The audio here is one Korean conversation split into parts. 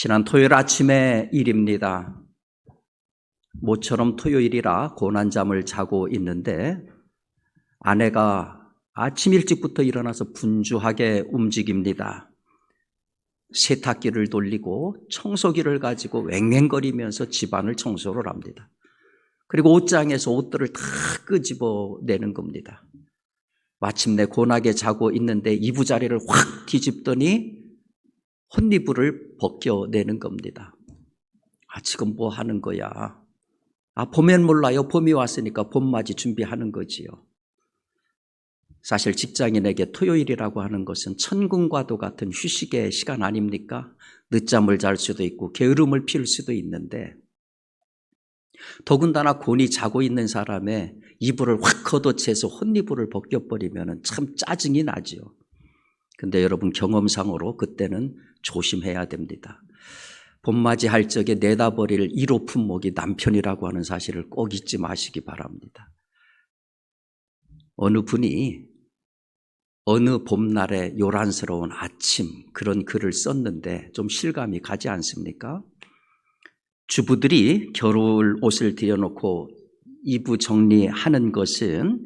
지난 토요일 아침의 일입니다. 모처럼 토요일이라 고난잠을 자고 있는데 아내가 아침 일찍부터 일어나서 분주하게 움직입니다. 세탁기를 돌리고 청소기를 가지고 왱왱거리면서 집안을 청소를 합니다. 그리고 옷장에서 옷들을 다 끄집어내는 겁니다. 마침내 고나게 자고 있는데 이부자리를 확 뒤집더니 혼이불을 벗겨내는 겁니다. 지금 뭐 하는 거야? 봄엔 몰라요. 봄이 왔으니까 봄맞이 준비하는 거지요. 사실 직장인에게 토요일이라고 하는 것은 천군과도 같은 휴식의 시간 아닙니까? 늦잠을 잘 수도 있고 게으름을 피울 수도 있는데 더군다나 곤히 자고 있는 사람의 이불을 확 걷어채서 혼이불을 벗겨버리면 참 짜증이 나지요. 근데 여러분 경험상으로 그때는 조심해야 됩니다. 봄맞이 할 적에 내다버릴 1호 품목이 남편이라고 하는 사실을 꼭 잊지 마시기 바랍니다. 어느 분이 어느 봄날의 요란스러운 아침 그런 글을 썼는데 좀 실감이 가지 않습니까? 주부들이 겨울 옷을 들여놓고 이부 정리하는 것은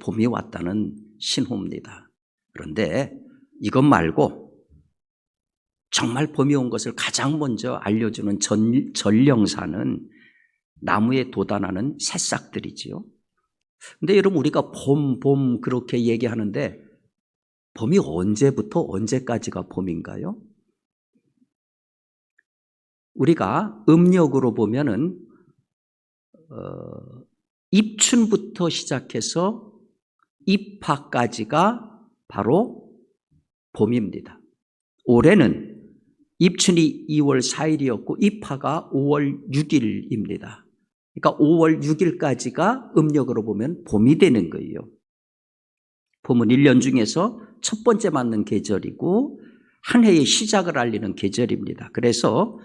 봄이 왔다는 신호입니다. 그런데 이것 말고 정말 봄이 온 것을 가장 먼저 알려주는 전령사는 나무에 돋아나는 새싹들이지요. 근데 여러분 우리가 봄 그렇게 얘기하는데 봄이 언제부터 언제까지가 봄인가요? 우리가 음력으로 보면은 입춘부터 시작해서 입하까지가 바로 봄입니다. 올해는 입춘이 2월 4일이었고 입하가 5월 6일입니다. 그러니까 5월 6일까지가 음력으로 보면 봄이 되는 거예요. 봄은 1년 중에서 첫 번째 맞는 계절이고 한 해의 시작을 알리는 계절입니다. 그래서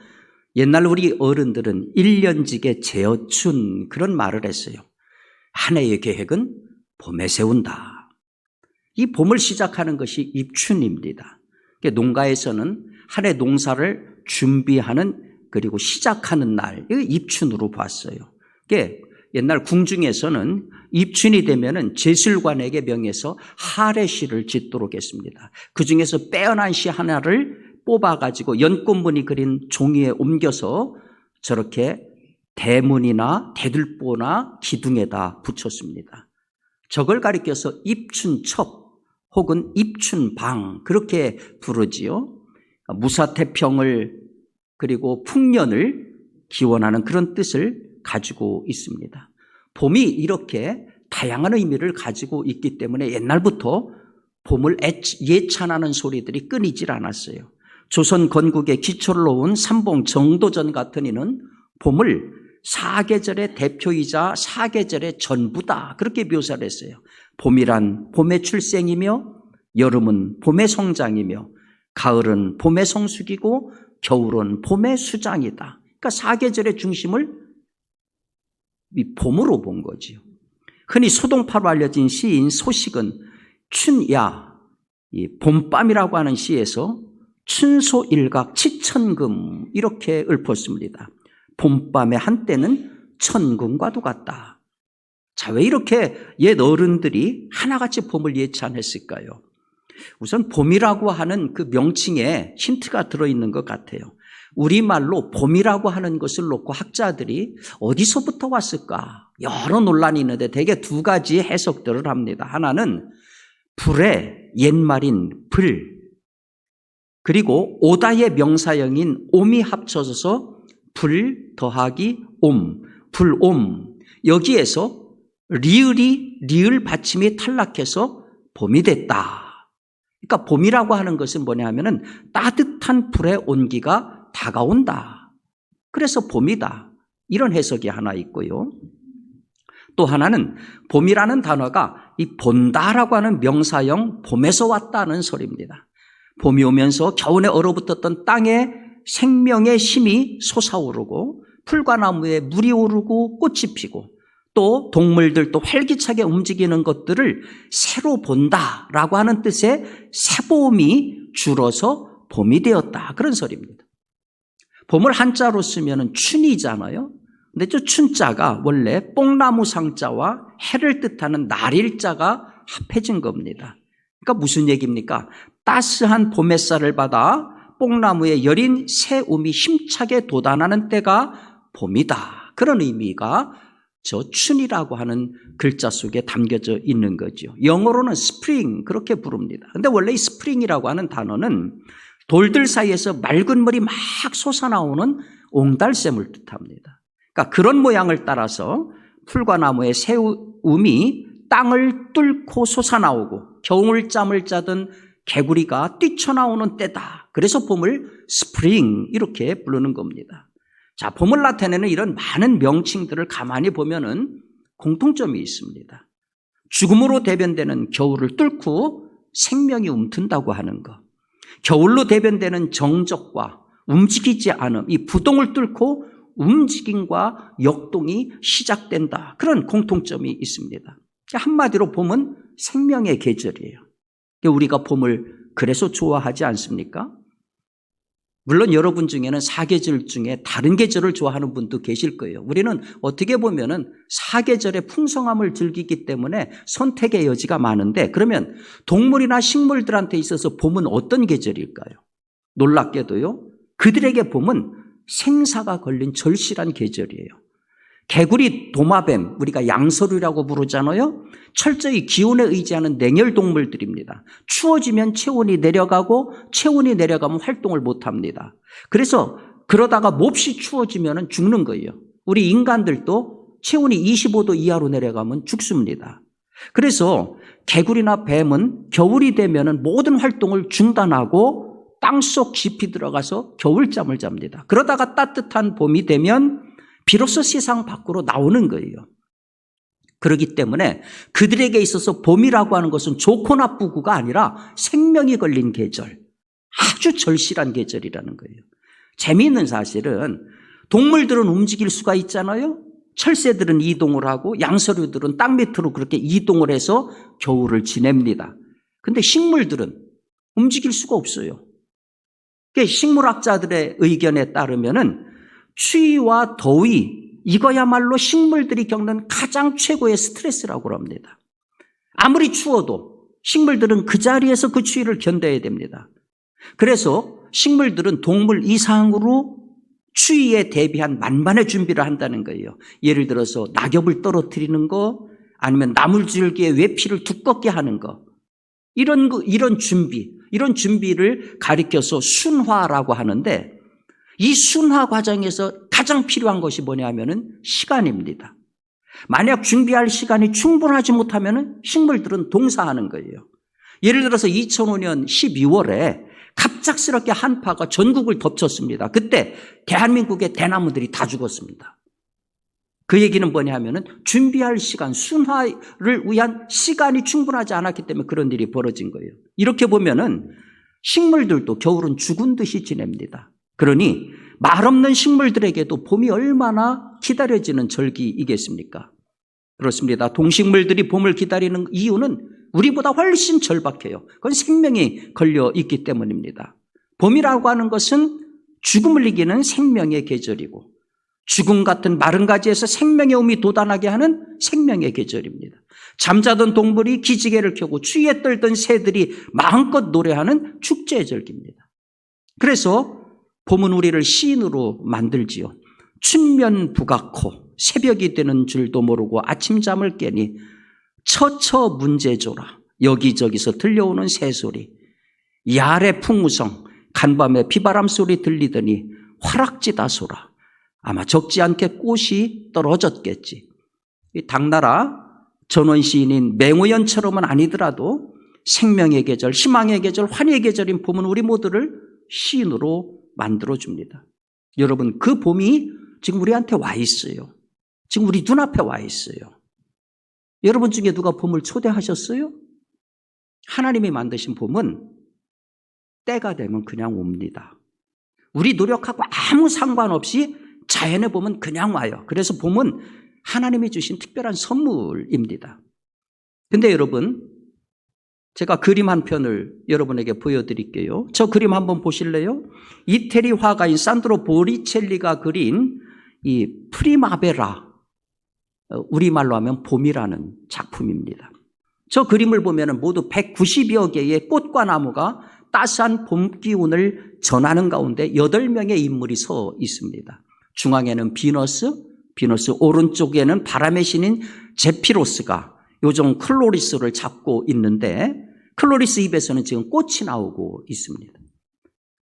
옛날 우리 어른들은 1년직의 제어춘 그런 말을 했어요. 한 해의 계획은 봄에 세운다. 이 봄을 시작하는 것이 입춘입니다. 농가에서는 한 해 농사를 준비하는 그리고 시작하는 날, 이거 입춘으로 봤어요. 옛날 궁중에서는 입춘이 되면은 제술관에게 명해서 하례시를 짓도록 했습니다. 그 중에서 빼어난 시 하나를 뽑아가지고 연꽃무늬 그린 종이에 옮겨서 저렇게 대문이나 대들보나 기둥에다 붙였습니다. 저걸 가리켜서 입춘첩 혹은 입춘방 그렇게 부르지요. 무사태평을 그리고 풍년을 기원하는 그런 뜻을 가지고 있습니다. 봄이 이렇게 다양한 의미를 가지고 있기 때문에 옛날부터 봄을 예찬하는 소리들이 끊이질 않았어요. 조선 건국에 기초를 놓은 삼봉 정도전 같은 이는 봄을 사계절의 대표이자 사계절의 전부다 그렇게 묘사를 했어요. 봄이란 봄의 출생이며 여름은 봄의 성장이며 가을은 봄의 성숙이고 겨울은 봄의 수장이다. 그러니까 사계절의 중심을 이 봄으로 본 거지요. 흔히 소동파로 알려진 시인 소식은 춘야, 이 봄밤이라고 하는 시에서 춘소일각 치천금 이렇게 읊었습니다. 봄밤의 한때는 천금과도 같다. 자, 왜 이렇게 옛 어른들이 하나같이 봄을 예찬했을까요? 우선 봄이라고 하는 그 명칭에 힌트가 들어있는 것 같아요. 우리말로 봄이라고 하는 것을 놓고 학자들이 어디서부터 왔을까? 여러 논란이 있는데 대개 두 가지 해석들을 합니다. 하나는 불의 옛말인 불, 그리고 오다의 명사형인 옴이 합쳐져서 불 더하기 옴, 불옴. 여기에서 리을 받침이 탈락해서 봄이 됐다. 그러니까 봄이라고 하는 것은 뭐냐 하면은 따뜻한 불의 온기가 다가온다. 그래서 봄이다. 이런 해석이 하나 있고요. 또 하나는 봄이라는 단어가 이 본다라고 하는 명사형 봄에서 왔다는 소리입니다. 봄이 오면서 겨우내 얼어붙었던 땅에 생명의 힘이 솟아오르고 풀과 나무에 물이 오르고 꽃이 피고 또 동물들도 활기차게 움직이는 것들을 새로 본다라고 하는 뜻의 새봄이 줄어서 봄이 되었다. 그런 소리입니다. 봄을 한자로 쓰면 춘이잖아요. 근데 저 춘자가 원래 뽕나무 상자와 해를 뜻하는 날일자가 합해진 겁니다. 그러니까 무슨 얘기입니까? 따스한 봄 햇살을 받아 뽕나무에 여린 새 움이 힘차게 돋아나는 때가 봄이다. 그런 의미가 저 춘이라고 하는 글자 속에 담겨져 있는 거죠. 영어로는 스프링 그렇게 부릅니다. 근데 원래 이 스프링이라고 하는 단어는 돌들 사이에서 맑은 물이 막 솟아나오는 옹달샘을 뜻합니다. 그러니까 그런 모양을 따라서 풀과 나무의 새 움이 땅을 뚫고 솟아나오고 겨울잠을 자던 개구리가 뛰쳐나오는 때다. 그래서 봄을 스프링 이렇게 부르는 겁니다. 자, 봄을 나타내는 이런 많은 명칭들을 가만히 보면은 공통점이 있습니다. 죽음으로 대변되는 겨울을 뚫고 생명이 움튼다고 하는 것. 겨울로 대변되는 정적과 움직이지 않음, 이 부동을 뚫고 움직임과 역동이 시작된다. 그런 공통점이 있습니다. 한마디로 봄은 생명의 계절이에요. 우리가 봄을 그래서 좋아하지 않습니까? 물론 여러분 중에는 사계절 중에 다른 계절을 좋아하는 분도 계실 거예요. 우리는 어떻게 보면은 사계절의 풍성함을 즐기기 때문에 선택의 여지가 많은데, 그러면 동물이나 식물들한테 있어서 봄은 어떤 계절일까요? 놀랍게도요, 그들에게 봄은 생사가 걸린 절실한 계절이에요. 개구리, 도마뱀, 우리가 양서류라고 부르잖아요. 철저히 기온에 의지하는 냉혈 동물들입니다. 추워지면 체온이 내려가고 체온이 내려가면 활동을 못합니다. 그래서 그러다가 몹시 추워지면 죽는 거예요. 우리 인간들도 체온이 25도 이하로 내려가면 죽습니다. 그래서 개구리나 뱀은 겨울이 되면 모든 활동을 중단하고 땅속 깊이 들어가서 겨울잠을 잡니다. 그러다가 따뜻한 봄이 되면 비로소 세상 밖으로 나오는 거예요. 그렇기 때문에 그들에게 있어서 봄이라고 하는 것은 좋고 나쁘고가 아니라 생명이 걸린 계절, 아주 절실한 계절이라는 거예요. 재미있는 사실은 동물들은 움직일 수가 있잖아요. 철새들은 이동을 하고 양서류들은 땅 밑으로 그렇게 이동을 해서 겨울을 지냅니다. 근데 식물들은 움직일 수가 없어요. 식물학자들의 의견에 따르면은 추위와 더위, 이거야말로 식물들이 겪는 가장 최고의 스트레스라고 합니다. 아무리 추워도 식물들은 그 자리에서 그 추위를 견뎌야 됩니다. 그래서 식물들은 동물 이상으로 추위에 대비한 만반의 준비를 한다는 거예요. 예를 들어서 낙엽을 떨어뜨리는 거, 아니면 나물줄기에 외피를 두껍게 하는 거, 이런 준비를 가리켜서 순화라고 하는데, 이 순화 과정에서 가장 필요한 것이 뭐냐면은 시간입니다. 만약 준비할 시간이 충분하지 못하면은 식물들은 동사하는 거예요. 예를 들어서 2005년 12월에 갑작스럽게 한파가 전국을 덮쳤습니다. 그때 대한민국의 대나무들이 다 죽었습니다. 그 얘기는 뭐냐면은 준비할 시간, 순화를 위한 시간이 충분하지 않았기 때문에 그런 일이 벌어진 거예요. 이렇게 보면은 식물들도 겨울은 죽은 듯이 지냅니다. 그러니 말 없는 식물들에게도 봄이 얼마나 기다려지는 절기이겠습니까? 그렇습니다. 동식물들이 봄을 기다리는 이유는 우리보다 훨씬 절박해요. 그건 생명이 걸려 있기 때문입니다. 봄이라고 하는 것은 죽음을 이기는 생명의 계절이고, 죽음 같은 마른 가지에서 생명의 움이 돋아나게 하는 생명의 계절입니다. 잠자던 동물이 기지개를 켜고 추위에 떨던 새들이 마음껏 노래하는 축제의 절기입니다. 그래서 봄은 우리를 시인으로 만들지요. 춘면 부각호, 새벽이 되는 줄도 모르고 아침잠을 깨니 처처 문제조라, 여기저기서 들려오는 새소리, 야래 풍우성, 간밤에 비바람 소리 들리더니 화락지다소라. 아마 적지 않게 꽃이 떨어졌겠지. 이 당나라 전원 시인인 맹우연처럼은 아니더라도 생명의 계절, 희망의 계절, 환희의 계절인 봄은 우리 모두를 시인으로 만들어줍니다. 여러분, 그 봄이 지금 우리한테 와 있어요. 지금 우리 눈앞에 와 있어요. 여러분 중에 누가 봄을 초대하셨어요? 하나님이 만드신 봄은 때가 되면 그냥 옵니다. 우리 노력하고 아무 상관없이 자연의 봄은 그냥 와요. 그래서 봄은 하나님이 주신 특별한 선물입니다. 근데 여러분, 제가 그림 한 편을 여러분에게 보여드릴게요. 저 그림 한번 보실래요? 이태리 화가인 산드로 보리첼리가 그린 이 프리마베라, 우리말로 하면 봄이라는 작품입니다. 저 그림을 보면 모두 190여 개의 꽃과 나무가 따스한 봄 기운을 전하는 가운데 8명의 인물이 서 있습니다. 중앙에는 비너스 오른쪽에는 바람의 신인 제피로스가 요즘 클로리스를 잡고 있는데 클로리스 입에서는 지금 꽃이 나오고 있습니다.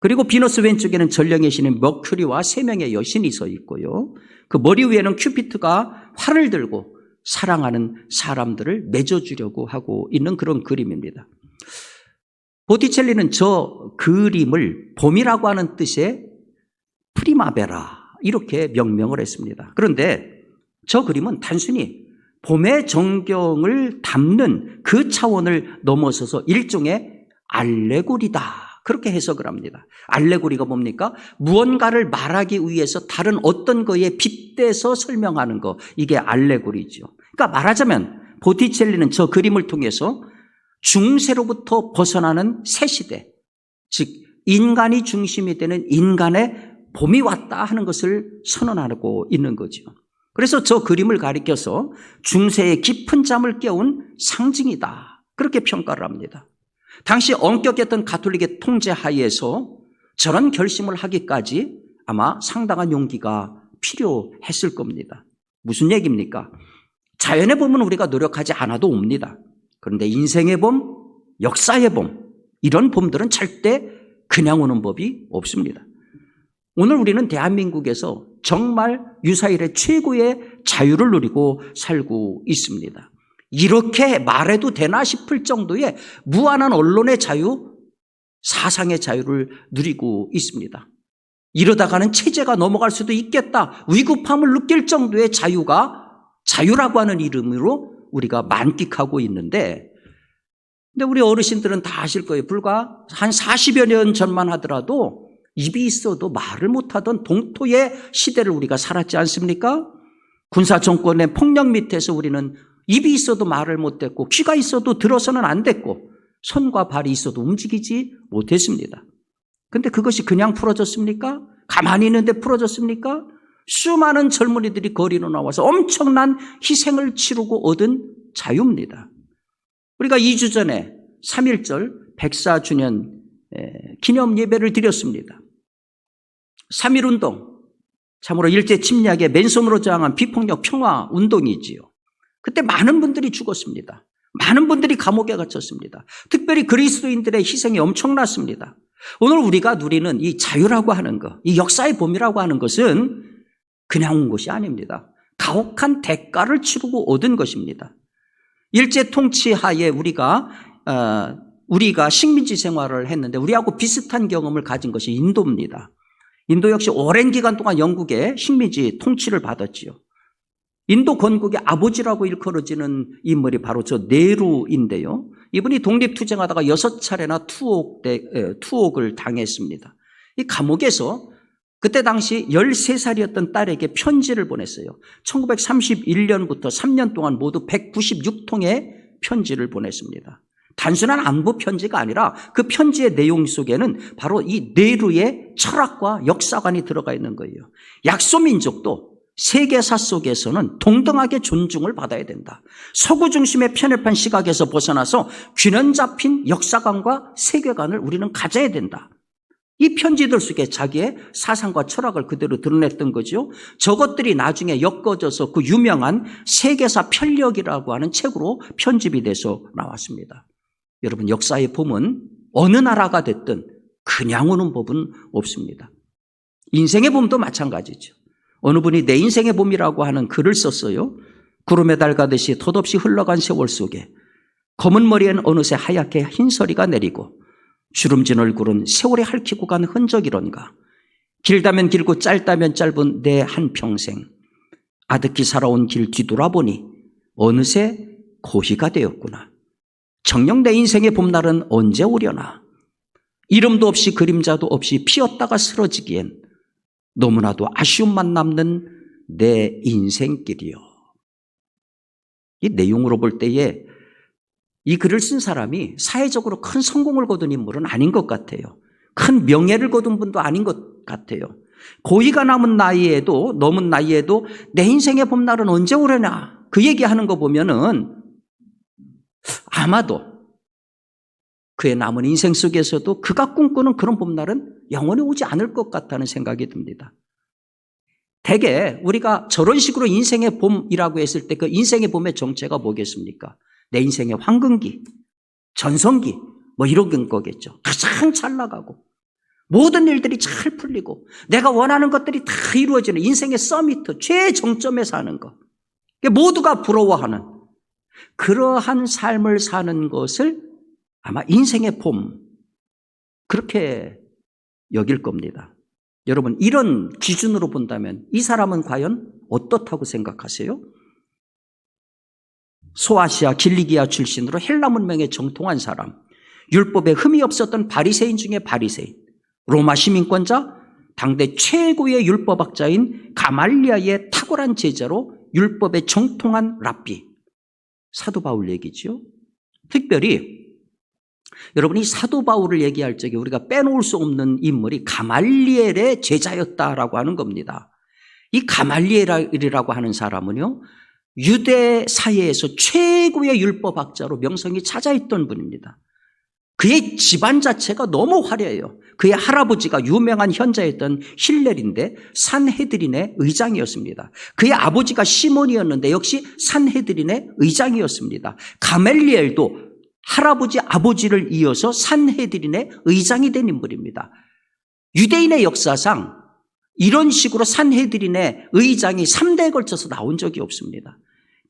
그리고 비너스 왼쪽에는 전령의 신인 머큐리와 3명의 여신이 서 있고요. 그 머리 위에는 큐피트가 활을 들고 사랑하는 사람들을 맺어주려고 하고 있는 그런 그림입니다. 보티첼리는 저 그림을 봄이라고 하는 뜻의 프리마베라 이렇게 명명을 했습니다. 그런데 저 그림은 단순히 봄의 정경을 담는 그 차원을 넘어서서 일종의 알레고리다 그렇게 해석을 합니다. 알레고리가 뭡니까? 무언가를 말하기 위해서 다른 어떤 거에 빗대서 설명하는 거, 이게 알레고리죠. 그러니까 말하자면 보티첼리는 저 그림을 통해서 중세로부터 벗어나는 새 시대, 즉 인간이 중심이 되는 인간의 봄이 왔다 하는 것을 선언하고 있는 거죠. 그래서 저 그림을 가리켜서 중세의 깊은 잠을 깨운 상징이다 그렇게 평가를 합니다. 당시 엄격했던 가톨릭의 통제 하에서 저런 결심을 하기까지 아마 상당한 용기가 필요했을 겁니다. 무슨 얘기입니까? 자연의 봄은 우리가 노력하지 않아도 옵니다. 그런데 인생의 봄, 역사의 봄, 이런 봄들은 절대 그냥 오는 법이 없습니다. 오늘 우리는 대한민국에서 정말 유사일의 최고의 자유를 누리고 살고 있습니다. 이렇게 말해도 되나 싶을 정도의 무한한 언론의 자유, 사상의 자유를 누리고 있습니다. 이러다가는 체제가 넘어갈 수도 있겠다, 위급함을 느낄 정도의 자유가 자유라고 하는 이름으로 우리가 만끽하고 있는데, 근데 우리 어르신들은 다 아실 거예요. 불과 한 40여 년 전만 하더라도 입이 있어도 말을 못하던 동토의 시대를 우리가 살았지 않습니까? 군사 정권의 폭력 밑에서 우리는 입이 있어도 말을 못했고 귀가 있어도 들어서는 안 됐고 손과 발이 있어도 움직이지 못했습니다. 그런데 그것이 그냥 풀어졌습니까? 가만히 있는데 풀어졌습니까? 수많은 젊은이들이 거리로 나와서 엄청난 희생을 치르고 얻은 자유입니다. 우리가 2주 전에 3.1절 104주년 기념 예배를 드렸습니다. 3.1운동, 참으로 일제 침략에 맨손으로 저항한 비폭력 평화 운동이지요. 그때 많은 분들이 죽었습니다. 많은 분들이 감옥에 갇혔습니다. 특별히 그리스도인들의 희생이 엄청났습니다. 오늘 우리가 누리는 이 자유라고 하는 것, 이 역사의 봄이라고 하는 것은 그냥 온 것이 아닙니다. 가혹한 대가를 치르고 얻은 것입니다. 일제 통치 하에 우리가 식민지 생활을 했는데 우리하고 비슷한 경험을 가진 것이 인도입니다. 인도 역시 오랜 기간 동안 영국의 식민지 통치를 받았지요. 인도 건국의 아버지라고 일컬어지는 인물이 바로 저 네루인데요. 이분이 독립투쟁하다가 6차례나 투옥을 당했습니다. 이 감옥에서 그때 당시 13살이었던 딸에게 편지를 보냈어요. 1931년부터 3년 동안 모두 196통의 편지를 보냈습니다. 단순한 안부 편지가 아니라 그 편지의 내용 속에는 바로 이 네루의 철학과 역사관이 들어가 있는 거예요. 약소민족도 세계사 속에서는 동등하게 존중을 받아야 된다. 서구 중심의 편협한 시각에서 벗어나서 균형 잡힌 역사관과 세계관을 우리는 가져야 된다. 이 편지들 속에 자기의 사상과 철학을 그대로 드러냈던 거죠. 저것들이 나중에 엮어져서 그 유명한 세계사 편력이라고 하는 책으로 편집이 돼서 나왔습니다. 여러분, 역사의 봄은 어느 나라가 됐든 그냥 오는 법은 없습니다. 인생의 봄도 마찬가지죠. 어느 분이 내 인생의 봄이라고 하는 글을 썼어요. 구름에 달 가듯이 덧없이 흘러간 세월 속에 검은 머리엔 어느새 하얗게 흰서리가 내리고 주름진 얼굴은 세월에 핥히고 간 흔적이론가. 길다면 길고 짧다면 짧은 내 한평생. 아득히 살아온 길 뒤돌아보니 어느새 고희가 되었구나. 정녕 내 인생의 봄날은 언제 오려나. 이름도 없이 그림자도 없이 피었다가 쓰러지기엔 너무나도 아쉬움만 남는 내 인생길이요. 이 내용으로 볼 때에 이 글을 쓴 사람이 사회적으로 큰 성공을 거둔 인물은 아닌 것 같아요. 큰 명예를 거둔 분도 아닌 것 같아요. 고의가 넘은 나이에도 내 인생의 봄날은 언제 오려나 그 얘기하는 거 보면은 아마도 그의 남은 인생 속에서도 그가 꿈꾸는 그런 봄날은 영원히 오지 않을 것 같다는 생각이 듭니다. 대개 우리가 저런 식으로 인생의 봄이라고 했을 때 그 인생의 봄의 정체가 뭐겠습니까? 내 인생의 황금기, 전성기 뭐 이런 거겠죠. 가장 잘 나가고 모든 일들이 잘 풀리고 내가 원하는 것들이 다 이루어지는 인생의 서미트, 최정점에 사는 것. 모두가 부러워하는 그러한 삶을 사는 것을 아마 인생의 봄 그렇게 여길 겁니다. 여러분 이런 기준으로 본다면 이 사람은 과연 어떻다고 생각하세요? 소아시아 길리기아 출신으로 헬라 문명에 정통한 사람, 율법에 흠이 없었던 바리새인 중에 바리새인, 로마 시민권자, 당대 최고의 율법학자인 가말리아의 탁월한 제자로 율법에 정통한 랍비, 사도 바울 얘기죠. 특별히 여러분이 사도 바울을 얘기할 적에 우리가 빼놓을 수 없는 인물이 가말리엘의 제자였다라고 하는 겁니다. 이 가말리엘이라고 하는 사람은요, 유대 사회에서 최고의 율법학자로 명성이 찾아있던 분입니다. 그의 집안 자체가 너무 화려해요. 그의 할아버지가 유명한 현자였던 힐렐인데 산헤드린의 의장이었습니다. 그의 아버지가 시몬이었는데 역시 산헤드린의 의장이었습니다. 가멜리엘도 할아버지 아버지를 이어서 산헤드린의 의장이 된 인물입니다. 유대인의 역사상 이런 식으로 산헤드린의 의장이 3대에 걸쳐서 나온 적이 없습니다.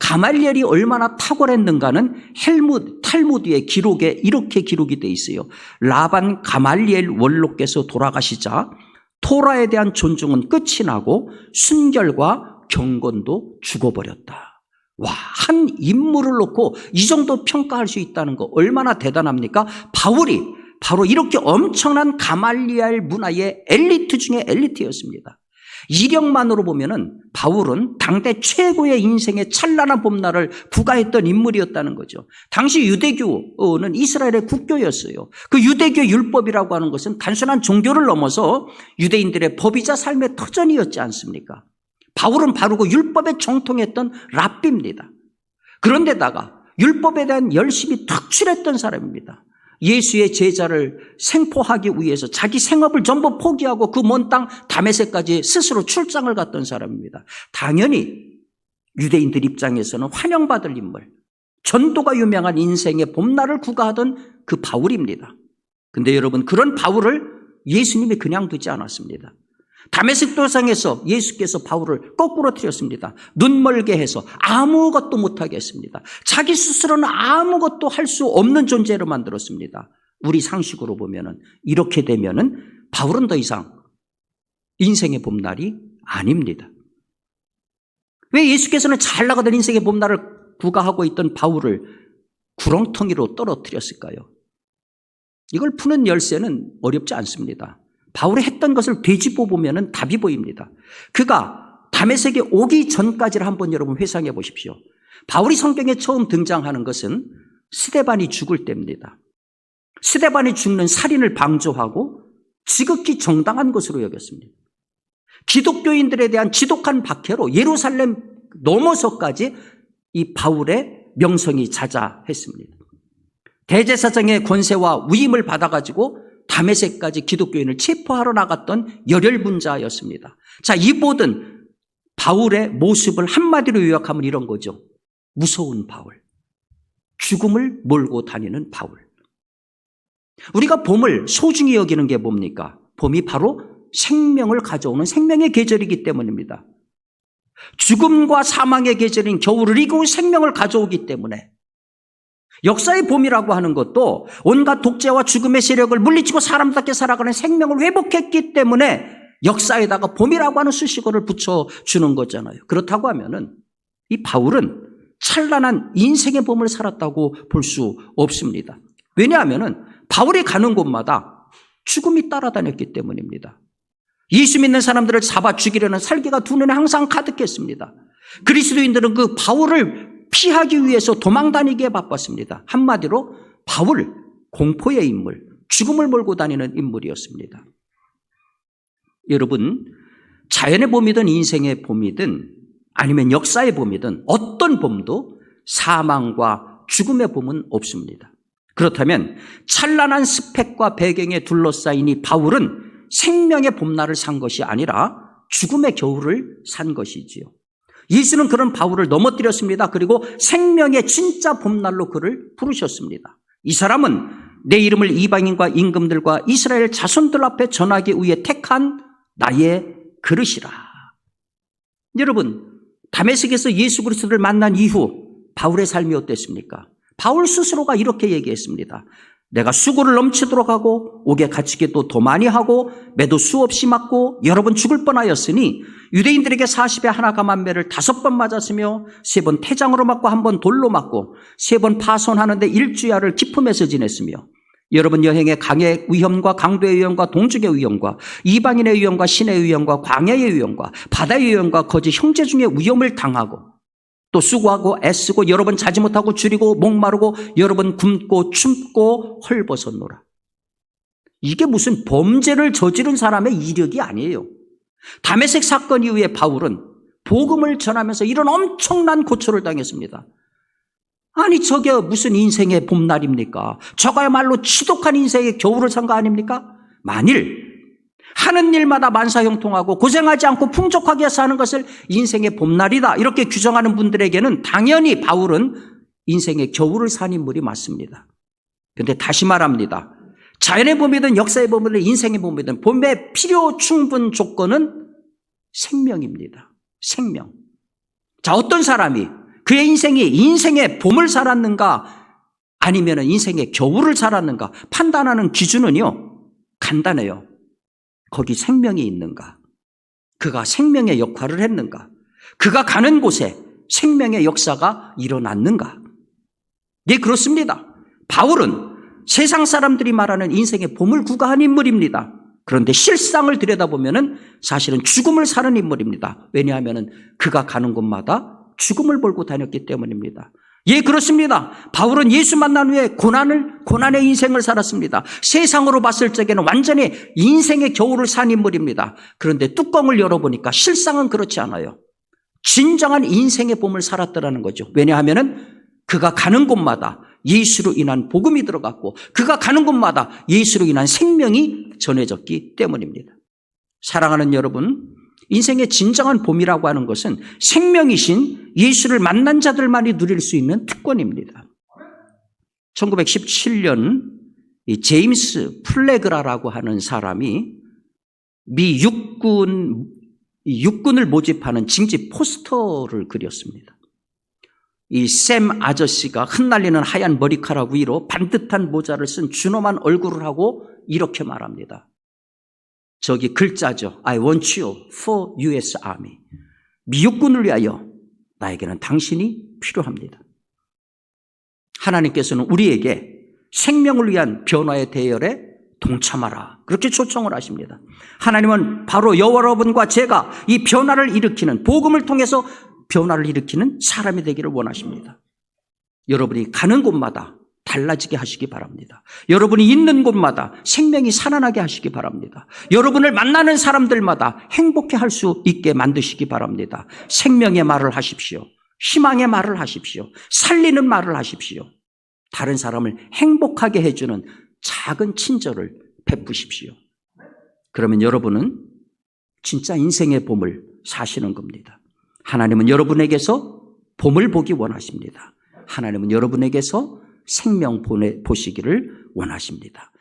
가말리엘이 얼마나 탁월했는가는 탈무드의 기록에 이렇게 기록이 되어 있어요. 라반 가말리엘 원로께서 돌아가시자 토라에 대한 존중은 끝이 나고 순결과 경건도 죽어버렸다. 와, 한 인물을 놓고 이 정도 평가할 수 있다는 거 얼마나 대단합니까? 바울이 바로 이렇게 엄청난 가말리엘 문화의 엘리트 중에 엘리트였습니다. 이력만으로 보면은 바울은 당대 최고의 인생의 찬란한 봄날을 부가했던 인물이었다는 거죠. 당시 유대교는 이스라엘의 국교였어요. 그 유대교 율법이라고 하는 것은 단순한 종교를 넘어서 유대인들의 법이자 삶의 터전이었지 않습니까? 바울은 바로 그 율법에 정통했던 랍비입니다. 그런데다가 율법에 대한 열심히 특출했던 사람입니다. 예수의 제자를 생포하기 위해서 자기 생업을 전부 포기하고 그 먼 땅 다메섹까지 스스로 출장을 갔던 사람입니다. 당연히 유대인들 입장에서는 환영받을 인물, 전도가 유명한 인생의 봄날을 구가하던 그 바울입니다. 근데 여러분, 그런 바울을 예수님이 그냥 두지 않았습니다. 다메섹 도상에서 예수께서 바울을 거꾸로 틀었습니다. 눈멀게 해서 아무것도 못하게 했습니다. 자기 스스로는 아무것도 할 수 없는 존재로 만들었습니다. 우리 상식으로 보면은 이렇게 되면은 바울은 더 이상 인생의 봄날이 아닙니다. 왜 예수께서는 잘 나가던 인생의 봄날을 구가하고 있던 바울을 구렁텅이로 떨어뜨렸을까요? 이걸 푸는 열쇠는 어렵지 않습니다. 바울이 했던 것을 되짚어 보면 답이 보입니다. 그가 다메섹에 오기 전까지를 한번 여러분 회상해 보십시오. 바울이 성경에 처음 등장하는 것은 스데반이 죽을 때입니다. 스데반이 죽는 살인을 방조하고 지극히 정당한 것으로 여겼습니다. 기독교인들에 대한 지독한 박해로 예루살렘 넘어서까지 이 바울의 명성이 자자했습니다. 대제사장의 권세와 위임을 받아가지고 다메섹까지 기독교인을 체포하러 나갔던 열혈분자였습니다. 자, 이 모든 바울의 모습을 한마디로 요약하면 이런 거죠. 무서운 바울. 죽음을 몰고 다니는 바울. 우리가 봄을 소중히 여기는 게 뭡니까? 봄이 바로 생명을 가져오는 생명의 계절이기 때문입니다. 죽음과 사망의 계절인 겨울을 이기고 생명을 가져오기 때문에 역사의 봄이라고 하는 것도 온갖 독재와 죽음의 세력을 물리치고 사람답게 살아가는 생명을 회복했기 때문에 역사에다가 봄이라고 하는 수식어를 붙여주는 거잖아요. 그렇다고 하면은 이 바울은 찬란한 인생의 봄을 살았다고 볼 수 없습니다. 왜냐하면은 바울이 가는 곳마다 죽음이 따라다녔기 때문입니다. 예수 믿는 사람들을 잡아 죽이려는 살기가 두 눈에 항상 가득했습니다. 그리스도인들은 그 바울을 피하기 위해서 도망다니기에 바빴습니다. 한마디로 바울, 공포의 인물, 죽음을 몰고 다니는 인물이었습니다. 여러분, 자연의 봄이든 인생의 봄이든 아니면 역사의 봄이든 어떤 봄도 사망과 죽음의 봄은 없습니다. 그렇다면 찬란한 스펙과 배경에 둘러싸인 이 바울은 생명의 봄날을 산 것이 아니라 죽음의 겨울을 산 것이지요. 예수는 그런 바울을 넘어뜨렸습니다. 그리고 생명의 진짜 봄날로 그를 부르셨습니다. 이 사람은 내 이름을 이방인과 임금들과 이스라엘 자손들 앞에 전하기 위해 택한 나의 그릇이라. 여러분, 다메섹에서 예수 그리스도를 만난 이후 바울의 삶이 어땠습니까? 바울 스스로가 이렇게 얘기했습니다. 내가 수고를 넘치도록 하고 옥에 갇히기도 더 많이 하고 매도 수없이 맞고 여러 번 죽을 뻔하였으니 유대인들에게 40에 하나 감한매를 5번 맞았으며 3번 태장으로 맞고 1번 돌로 맞고 3번 파손하는데 일주야를 기품에서 지냈으며 여러분 여행의 강의 위험과 강도의 위험과 동족의 위험과 이방인의 위험과 신의 위험과 광야의 위험과 바다의 위험과 거짓 형제 중에 위험을 당하고 또 수고하고 애쓰고 여러 번 자지 못하고 줄이고 목마르고 여러 번 굶고 춥고 헐벗었노라. 이게 무슨 범죄를 저지른 사람의 이력이 아니에요. 다메섹 사건 이후에 바울은 복음을 전하면서 이런 엄청난 고초를 당했습니다. 아니 저게 무슨 인생의 봄날입니까? 저거야말로 지독한 인생의 겨울을 산 거 아닙니까? 만일 하는 일마다 만사형통하고 고생하지 않고 풍족하게 사는 것을 인생의 봄날이다 이렇게 규정하는 분들에게는 당연히 바울은 인생의 겨울을 산 인물이 맞습니다. 그런데 다시 말합니다. 자연의 봄이든 역사의 봄이든 인생의 봄이든 봄의 필요 충분 조건은 생명입니다. 생명. 자, 어떤 사람이 그의 인생이 인생의 봄을 살았는가 아니면 인생의 겨울을 살았는가 판단하는 기준은요 간단해요. 거기 생명이 있는가? 그가 생명의 역할을 했는가? 그가 가는 곳에 생명의 역사가 일어났는가? 네, 그렇습니다. 바울은 세상 사람들이 말하는 인생의 봄을 구가한 인물입니다. 그런데 실상을 들여다보면 사실은 죽음을 사는 인물입니다. 왜냐하면 그가 가는 곳마다 죽음을 몰고 다녔기 때문입니다. 예, 그렇습니다. 바울은 예수 만난 후에 고난의 인생을 살았습니다. 세상으로 봤을 적에는 완전히 인생의 겨울을 산 인물입니다. 그런데 뚜껑을 열어보니까 실상은 그렇지 않아요. 진정한 인생의 봄을 살았더라는 거죠. 왜냐하면 그가 가는 곳마다 예수로 인한 복음이 들어갔고 그가 가는 곳마다 예수로 인한 생명이 전해졌기 때문입니다. 사랑하는 여러분, 인생의 진정한 봄이라고 하는 것은 생명이신 예수를 만난 자들만이 누릴 수 있는 특권입니다. 1917년 제임스 플래그라라고 하는 사람이 미 육군을 모집하는 징집 포스터를 그렸습니다. 이 샘 아저씨가 흩날리는 하얀 머리카락 위로 반듯한 모자를 쓴 준엄한 얼굴을 하고 이렇게 말합니다. 저기 글자죠. I want you for US Army. 미육군을 위하여 나에게는 당신이 필요합니다. 하나님께서는 우리에게 생명을 위한 변화의 대열에 동참하라. 그렇게 초청을 하십니다. 하나님은 바로 여러분과 제가 이 변화를 일으키는 복음을 통해서 변화를 일으키는 사람이 되기를 원하십니다. 여러분이 가는 곳마다 달라지게 하시기 바랍니다. 여러분이 있는 곳마다 생명이 살아나게 하시기 바랍니다. 여러분을 만나는 사람들마다 행복해 할 수 있게 만드시기 바랍니다. 생명의 말을 하십시오. 희망의 말을 하십시오. 살리는 말을 하십시오. 다른 사람을 행복하게 해주는 작은 친절을 베푸십시오. 그러면 여러분은 진짜 인생의 봄을 사시는 겁니다. 하나님은 여러분에게서 봄을 보기 원하십니다. 하나님은 여러분에게서 생명 보시기를 원하십니다.